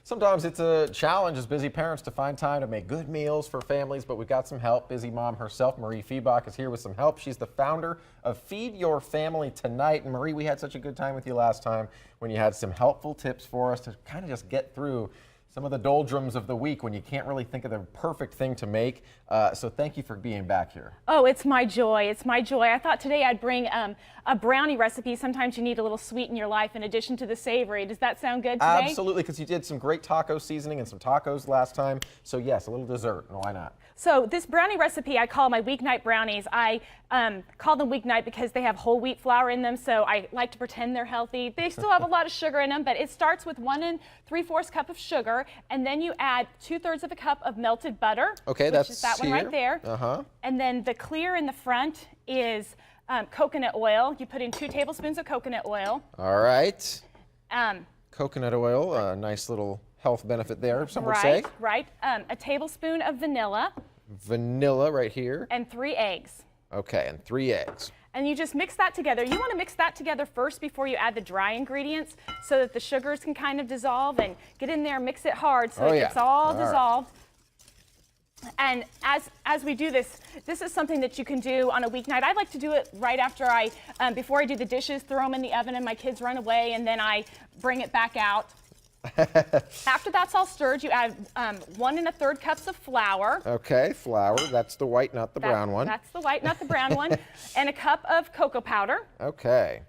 Sometimes it's a challenge as busy parents to find time to make good meals for families, but we've got some help. Busy mom herself, Mariefiebach, is here with some help. She's the founder of Feed Your Family Tonight. And Marie, we had such a good time with you last time when you had some helpful tips for us to kind of just get through some of the doldrums of the week when you can't really think of the perfect thing to make. So thank you for being back here. Oh, it's my joy. It's my joy. I thought today I'd bring a brownie recipe. Sometimes you need a little sweet in your life in addition to the savory. Does that sound good today? Absolutely, because you did some great taco seasoning and some tacos last time. So yes, a little dessert. Why not? So this brownie recipe I call my Weeknight Brownies. I call them Weeknight because they have whole wheat flour in them, so I like to pretend they're healthy. They still have a lot of sugar in them, but it starts with 1 3/4 cup of sugar, and then you add 2/3 of a cup of melted butter. Okay, which is that one right there. Uh-huh. And then the clear in the front is coconut oil. You put in 2 tablespoons of coconut oil. All right. Coconut oil, a nice little health benefit there, some would say. Right. A tablespoon of vanilla. Vanilla right here. And 3 eggs. Okay, and 3 eggs. And you just mix that together. You want to mix that together first before you add the dry ingredients so that the sugars can kind of dissolve, and get in there, mix it hard so it's all dissolved. And as we do this, this is something that you can do on a weeknight. I like to do it right after before I do the dishes, throw them in the oven and my kids run away, and then I bring it back out. After that's all stirred, you add 1 1/3 cups of flour. Okay, flour. That's the white, not the brown one. That's the white, not the brown one. And a cup of cocoa powder. Okay.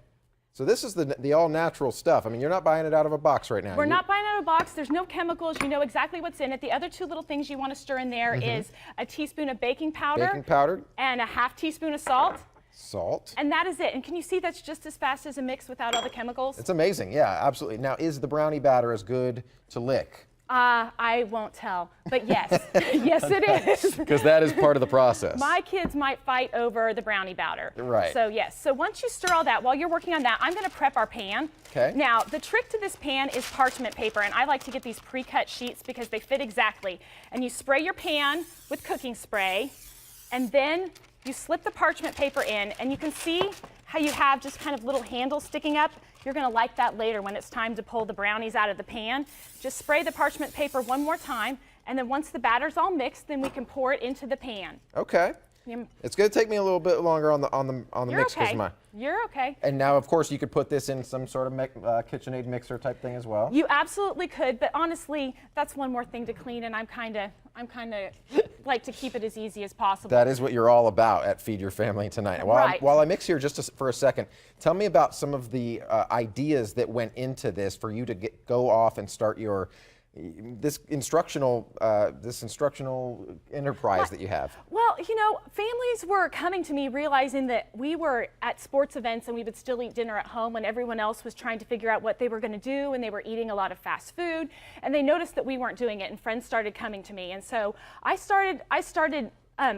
So this is the all-natural stuff. I mean, you're not buying it out of a box right now. We're not buying it out of a box. There's no chemicals. You know exactly what's in it. The other 2 little things you want to stir in there is a teaspoon of baking powder. Baking powder. And a 1/2 teaspoon of salt. Salt. And that is it. And can you see that's just as fast as a mix without all the chemicals? It's amazing. Yeah, absolutely. Now, is the brownie batter as good to lick? I won't tell, but yes, yes it is. Because that is part of the process. My kids might fight over the brownie batter. Right. So yes, so once you stir all that, while you're working on that, I'm gonna prep our pan. Okay. Now, the trick to this pan is parchment paper, and I like to get these pre-cut sheets because they fit exactly. And you spray your pan with cooking spray, and then you slip the parchment paper in, and you can see how you have just kind of little handles sticking up. You're gonna like that later when it's time to pull the brownies out of the pan. Just spray the parchment paper one more time, and then once the batter's all mixed, then we can pour it into the pan. Okay. It's gonna take me a little bit longer on the mix. Okay. You're okay. And now, of course, you could put this in some sort of KitchenAid mixer type thing as well. You absolutely could, but honestly, that's one more thing to clean, and I'm kind of like to keep it as easy as possible. That is what you're all about at Feed Your Family Tonight. While I mix here just for a second, tell me about some of the ideas that went into this for you to go off and start this instructional enterprise that you have. Well, you know, families were coming to me realizing that we were at sports events and we would still eat dinner at home when everyone else was trying to figure out what they were going to do, and they were eating a lot of fast food, and they noticed that we weren't doing it, and friends started coming to me. And so I started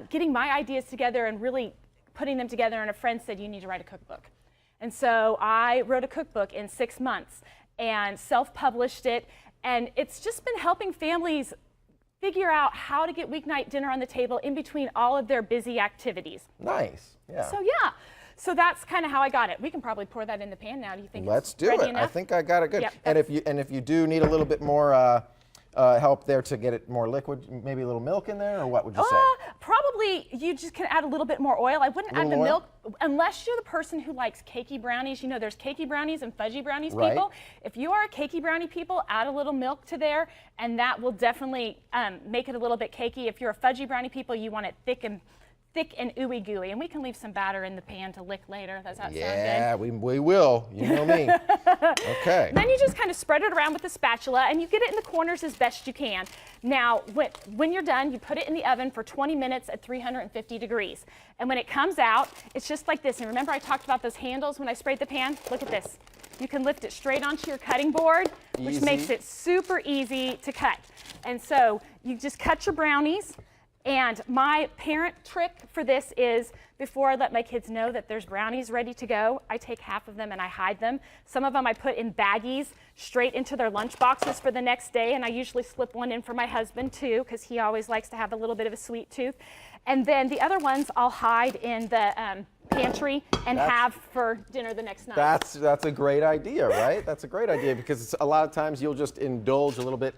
getting my ideas together and really putting them together, and a friend said, you need to write a cookbook. And so I wrote a cookbook in 6 months and self-published it. And it's just been helping families figure out how to get weeknight dinner on the table in between all of their busy activities. Nice. Yeah. So yeah. So that's kind of how I got it. We can probably pour that in the pan now. Do you think Let's it's ready do it. enough? I think I got it good. Yep, and if you do need a little bit more help there to get it more liquid, maybe a little milk in there, or what would you say? Probably you just can add a little bit more oil. I wouldn't add the oil? milk unless you're the person who likes cakey brownies. You know, there's cakey brownies and fudgy brownies Right. people. If you are a cakey brownie people, add a little milk to there, and that will definitely make it a little bit cakey. If you're a fudgy brownie people, you want it thick and ooey gooey, and we can leave some batter in the pan to lick later. Does that sound good? Yeah, we will. You know me. Okay. Then you just kind of spread it around with a spatula, and you get it in the corners as best you can. Now, when you're done, you put it in the oven for 20 minutes at 350 degrees. And when it comes out, it's just like this. And remember I talked about those handles when I sprayed the pan? Look at this. You can lift it straight onto your cutting board, which makes it super easy to cut. And so you just cut your brownies And my parent trick for this is before I let my kids know that there's brownies ready to go, I take half of them and I hide them. Some of them I put in baggies straight into their lunch boxes for the next day, and I usually slip one in for my husband too, because he always likes to have a little bit of a sweet tooth. And then the other ones I'll hide in the pantry and have for dinner the next night. That's a great idea, right? That's a great idea, because a lot of times you'll just indulge a little bit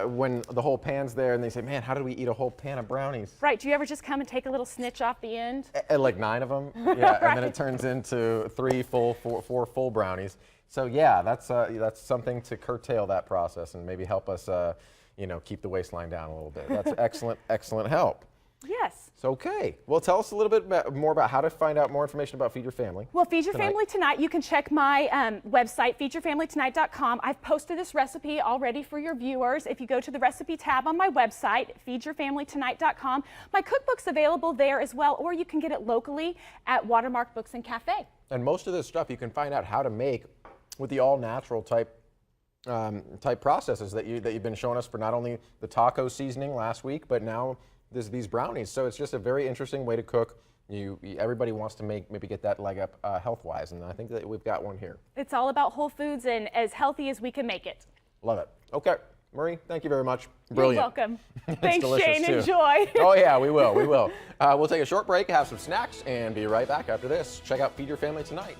when the whole pan's there and they say, man, how did we eat a whole pan of brownies? Right, do you ever just come and take a little snitch off the end? Like 9 of them, yeah, Right. And then it turns into 4 full brownies. So yeah, that's something to curtail that process and maybe help us, keep the waistline down a little bit. That's excellent help. Yes. So, okay. Well, tell us a little bit more about how to find out more information about Feed Your Family. Well, Feed Your Family Tonight, you can check my website, feedyourfamilytonight.com. I've posted this recipe already for your viewers. If you go to the recipe tab on my website, feedyourfamilytonight.com, my cookbook's available there as well, or you can get it locally at Watermark Books and Cafe. And most of this stuff you can find out how to make with the all-natural type processes that you've been showing us for not only the taco seasoning last week, but now these brownies. So it's just a very interesting way to cook. Everybody wants to maybe get that leg up health-wise, and I think that we've got one here. It's all about whole foods and as healthy as we can make it. Love it. Okay, Marie, thank you very much. Brilliant. You're welcome. Thanks, Shane. Too. Enjoy. Oh yeah, we will. We'll take a short break, have some snacks, and be right back after this. Check out Feed Your Family Tonight.